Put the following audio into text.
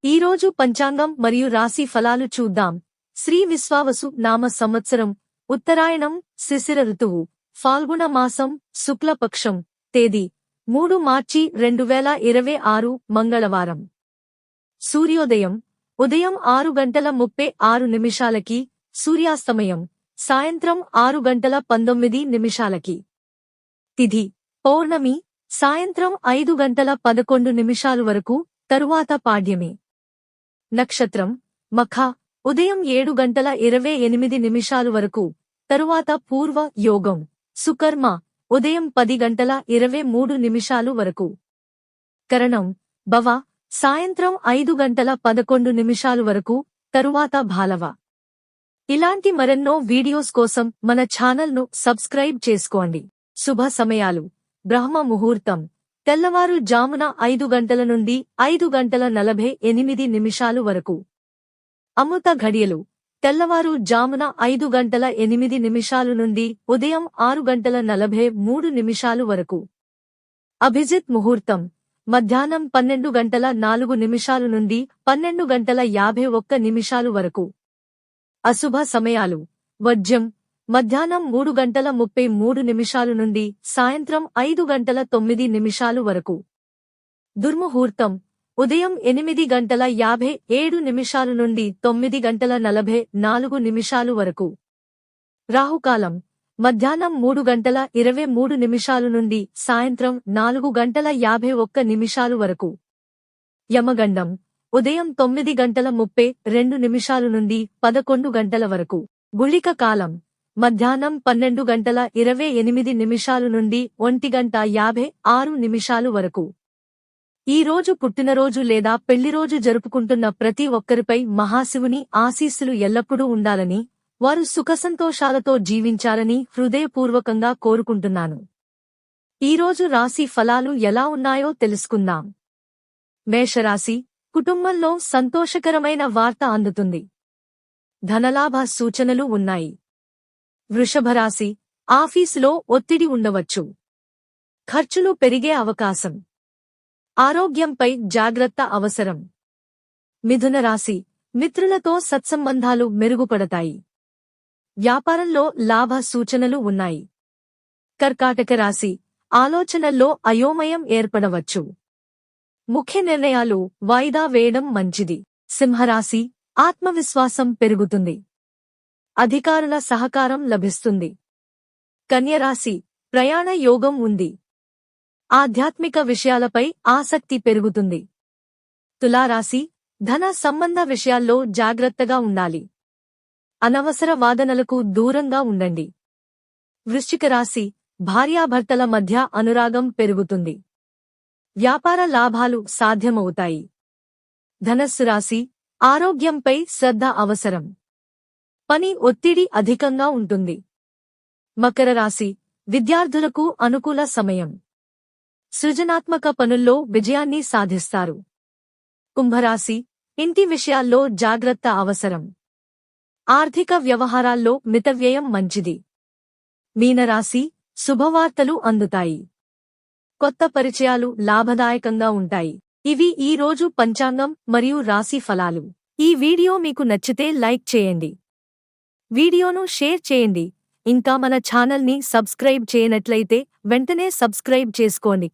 ఈరోజు పంచాంగం మరియు రాశి ఫలాలు చూద్దాం. శ్రీ విశ్వావసు నామ సంవత్సరం, ఉత్తరాయణం, శిశిర ఋతువు, ఫాల్గుణ మాసం, శుక్లపక్షం, తేదీ 3 మార్చి 2026 మంగళవారం. సూర్యోదయం ఉదయం 6:36 సూర్యాస్తమయం సాయంత్రం 6:19 తిథి పౌర్ణమి సాయంత్రం 5:11 వరకు, తరువాత పాడ్యమి. నక్షత్రం మఖ ఉదయం 7:28 వరకు, తరువాత పూర్వ యోగం సుకర్మ ఉదయం 10:23 వరకు. కరణం భవ సాయంత్రం 5:11 వరకు, తరువాత భాలవ. ఇలాంటి మరెన్నో వీడియోస్ కోసం మన ఛానల్ను సబ్స్క్రైబ్ చేసుకోండి. శుభ సమయాలు: బ్రహ్మ ముహూర్తం తెల్లవారు జామున 5 గంటల నుండి 5:48 వరకు. అమృత ఘడియలు తెల్లవారు జామున 5:08 నుండి ఉదయం 6:43 వరకు. అభిజిత్ ముహూర్తం మధ్యాహ్నం 12:04 నుండి 12:51 వరకు. అశుభ సమయాలు: వర్జ్యం మధ్యాహ్నం 3:33 నుండి సాయంత్రం 5:09 వరకు. దుర్ముహూర్తం ఉదయం 8:57 నుండి 9:44 వరకు. రాహుకాలం మధ్యాహ్నం 3:23 నుండి సాయంత్రం 4:51 వరకు. యమగండం ఉదయం 9:32 నుండి 11 వరకు. గుళిక కాలం మధ్యాహ్నం 12:28 నుండి 1:56 వరకు. ఈ రోజు పుట్టినరోజు లేదా పెళ్లిరోజు జరుపుకుంటున్న ప్రతి ఒక్కరిపై మహాశివుని ఆశీస్సులు ఎల్లప్పుడూ ఉండాలని, వారు సుఖసంతోషాలతో జీవించాలని హృదయపూర్వకంగా కోరుకుంటున్నాను. ఈరోజు రాశి ఫలాలు ఎలా ఉన్నాయో తెలుసుకుందాం. మేషరాశి: కుటుంబంలో సంతోషకరమైన వార్త అందుతుంది. ధనలాభ సూచనలు ఉన్నాయి. వృషభరాశి: ఆఫీసులో ఒత్తిడి ఉండవచ్చు. ఖర్చులు పెరిగే అవకాశం. ఆరోగ్యంపై జాగ్రత్త అవసరం. మిథున రాశి: మిత్రులతో సత్సంబంధాలు మెరుగుపడతాయి. వ్యాపారంలో లాభ సూచనలు ఉన్నాయి. కర్కాటక రాశి: ఆలోచనల్లో అయోమయం ఏర్పడవచ్చు. ముఖ్య నిర్ణయాలు వాయిదా వేయడం మంచిది. సింహరాశి: ఆత్మవిశ్వాసం పెరుగుతుంది. అధికారుల సహకారం లభిస్తుంది. కన్యరాశి: ప్రయాణ యోగం ఉంది. ఆధ్యాత్మిక విషయాలపై ఆసక్తి పెరుగుతుంది. తులారాశి: ధన సంబంధ విషయాల్లో జాగ్రత్తగా ఉండాలి. అనవసర వాదనలకు దూరంగా ఉండండి. వృశ్చిక రాశి: భార్యాభర్తల మధ్య అనురాగం పెరుగుతుంది. వ్యాపార లాభాలు సాధ్యమవుతాయి. ధనస్సు రాశి: ఆరోగ్యంపై శ్రద్ధ అవసరం. పని ఒత్తిడి అధికంగా ఉంటుంది. మకర రాశి: విద్యార్థులకు అనుకూల సమయం. సృజనాత్మక పనుల్లో విజయాన్ని సాధిస్తారు. కుంభరాశి: ఇంటి విషయాల్లో జాగ్రత్త అవసరం. ఆర్థిక వ్యవహారాల్లో మితవ్యయం మంచిది. మీనరాశి: శుభవార్తలు అందుతాయి. కొత్త పరిచయాలు లాభదాయకంగా ఉంటాయి. ఇవి ఈ రోజు పంచాంగం మరియు రాశి ఫలాలు. ఈ వీడియో మీకు నచ్చితే లైక్ చేయండి. వీడియోను షేర్ చేయండి. ఇంకా మన ఛానల్ని సబ్స్క్రైబ్ చేయనట్లయితే వెంటనే సబ్స్క్రైబ్ చేసుకోండి.